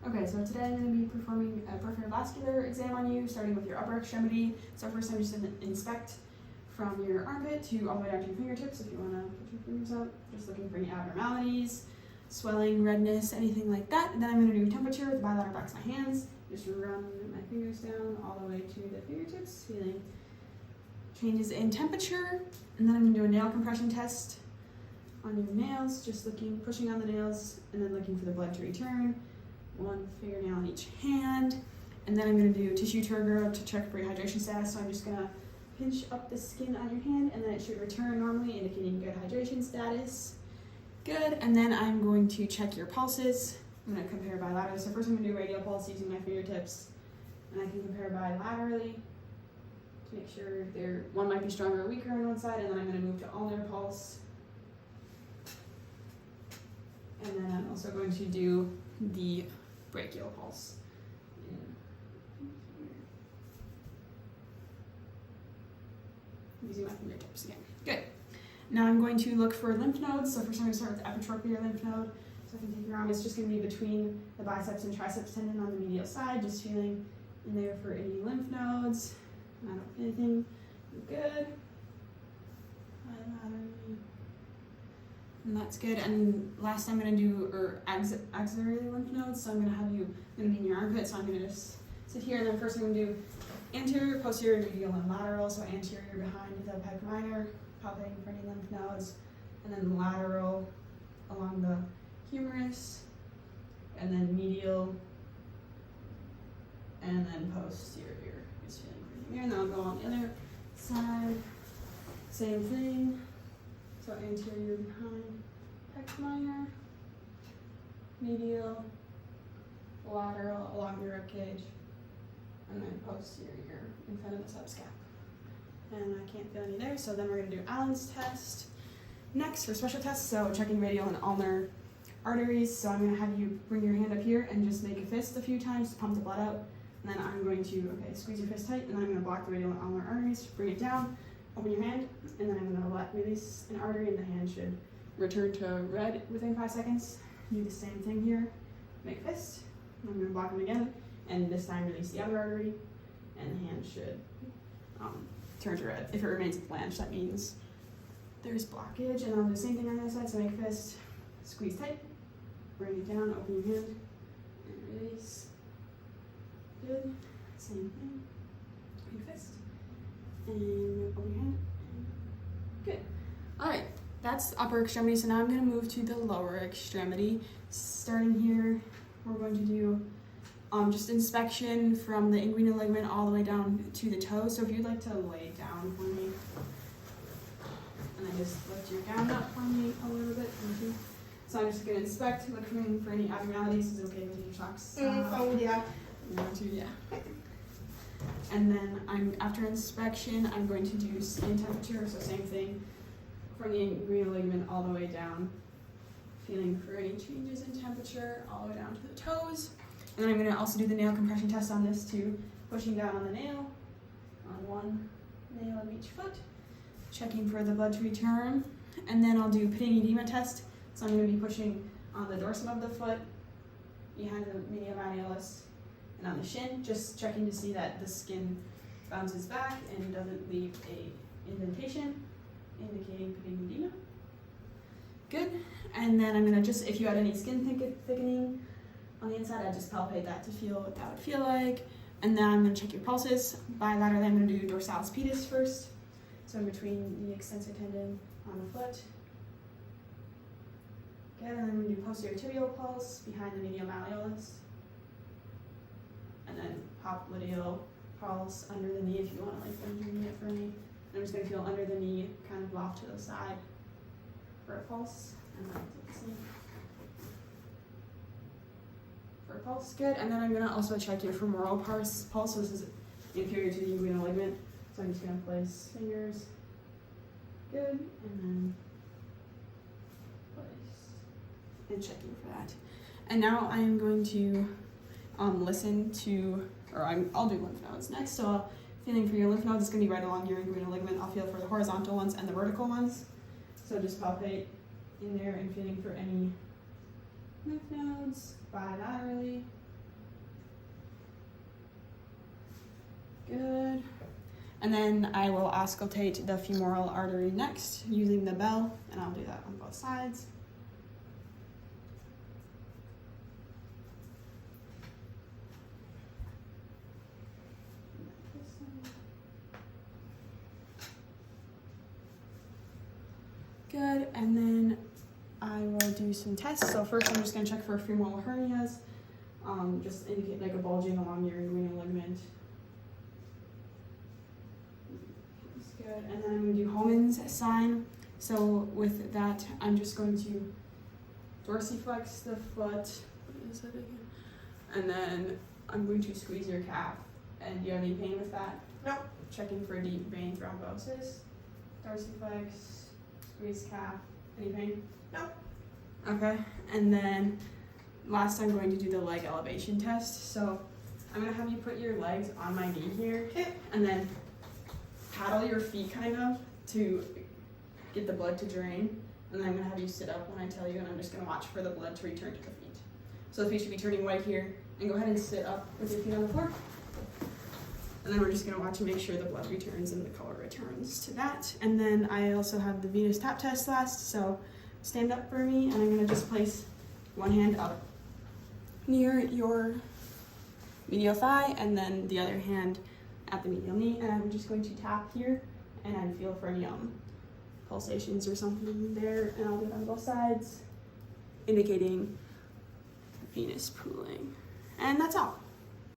Okay, so today I'm going to be performing a peripheral vascular exam on you, starting with your upper extremity. So first I'm just going to inspect from your armpit to all the way down to your fingertips. If you want to put your fingers up, just looking for any abnormalities, swelling, redness, anything like that. And then I'm going to do temperature with the bilateral backs of my hands. Just run my fingers down all the way to the fingertips, feeling changes in temperature. And then I'm going to do a nail compression test on your nails, just pushing on the nails, and then looking for the blood to return. One fingernail on each hand. And then I'm going to do tissue turgor to check for hydration status. So I'm just going to pinch up the skin on your hand, and then it should return normally, indicating good hydration status. Good. And then I'm going to check your pulses. I'm going to compare bilaterally. So first I'm going to do radial pulse using my fingertips, and I can compare bilaterally to make sure one might be stronger or weaker on one side, and then I'm going to move to ulnar pulse. And then I'm also going to do the brachial pulse. Using my fingertips again. Good. Now I'm going to look for lymph nodes. So first I'm going to start with the epitropial lymph node. So I can take your arm. It's just going to be between the biceps and triceps tendon on the medial side. Just feeling in there for any lymph nodes. I don't feel anything. Good. And that's good. And last I'm going to do axillary lymph nodes. So I'm going to be in your armpit. So I'm going to just sit here. And then first I'm going to do anterior, posterior, medial, and lateral. So anterior behind the pec minor, palpating for any lymph nodes. And then lateral along the humerus. And then medial. And then posterior. Just feeling pretty here. And then I'll go on the other side. Same thing. So anterior behind pec minor, medial, lateral along the rib cage, and then posterior in front of the subscap. And I can't feel any there, so then we're going to do Allen's test. Next, for special tests, so checking radial and ulnar arteries. So I'm going to have you bring your hand up here and just make a fist a few times to pump the blood out. And then I'm going to, squeeze your fist tight, and then I'm going to block the radial and ulnar arteries, bring it down. Open your hand, and then I'm going to release an artery, and the hand should return to red within 5 seconds. Do the same thing here. Make a fist. I'm going to block them again, and this time release the other artery, and the hand should turn to red. If it remains blanched, that means there's blockage. And I'll do the same thing on the other side. So make a fist, squeeze tight, bring it down, open your hand, and release. Good. Same thing. Make a fist. And open your hand. Good. Alright, that's upper extremity. So now I'm going to move to the lower extremity. Starting here, we're going to do just inspection from the inguinal ligament all the way down to the toe. So if you'd like to lay down for me, and then just lift your gown up for me a little bit. So I'm just going to inspect, looking for any abnormalities. Is it okay with your socks? Oh, yeah. You want to? Yeah. And then after inspection, I'm going to do skin temperature, so same thing, from the inguinal ligament all the way down, feeling for any changes in temperature all the way down to the toes. And then I'm going to also do the nail compression test on this too, pushing down on the nail, on one nail of each foot, checking for the blood to return. And then I'll do pitting edema test, so I'm going to be pushing on the dorsum of the foot, behind the medial malleolus, and on the shin, just checking to see that the skin bounces back and doesn't leave a indentation, indicating pitting edema. Good. And then I'm going to if you had any skin thickening on the inside, I'd just palpate that to feel what that would feel like. And then I'm going to check your pulses. Bilaterally, I'm going to do dorsalis pedis first. So in between the extensor tendon on the foot. Good. And then I'm going to do posterior tibial pulse behind the medial malleolus. And then popliteal pulse under the knee if you want to bend your knee up for me. And I'm just going to feel under the knee, kind of off to the side for a pulse. And then let's see. For a pulse, good. And then I'm going to also check your femoral pulse. So this is inferior to the inguinal ligament. So I'm just going to place fingers. Good. And then place. And checking for that. And now I'm going to listen to, I'll do lymph nodes next. So feeling for your lymph nodes is going to be right along your inguinal ligament. I'll feel for the horizontal ones and the vertical ones. So just palpate in there and feeling for any lymph nodes bilaterally. And then I will auscultate the femoral artery next using the bell, and I'll do that on both sides. Good, and then I will do some tests. So first I'm just gonna check for femoral hernias, just indicate like a bulging along your inguinal ligament. That's good, and then I'm gonna do Homan's sign. So with that, I'm just going to dorsiflex the foot. What is it again? And then I'm going to squeeze your calf. And do you have any pain with that? No. Checking for deep vein thrombosis. Dorsiflex. Squeeze calf. Any pain? No. Okay. And then last I'm going to do the leg elevation test. So I'm going to have you put your legs on my knee here. Okay. And then paddle your feet kind of to get the blood to drain. And then I'm going to have you sit up when I tell you, and I'm just going to watch for the blood to return to the feet. So the feet should be turning white here. And go ahead and sit up with your feet on the floor. And then we're just going to watch and make sure the blood returns and the color returns to that. And then I also have the venous tap test last, so stand up for me, and I'm going to just place one hand up near your medial thigh, and then the other hand at the medial knee, and I'm just going to tap here, and I feel for any pulsations or something there, and I'll do it on both sides, indicating venous pooling. And that's all.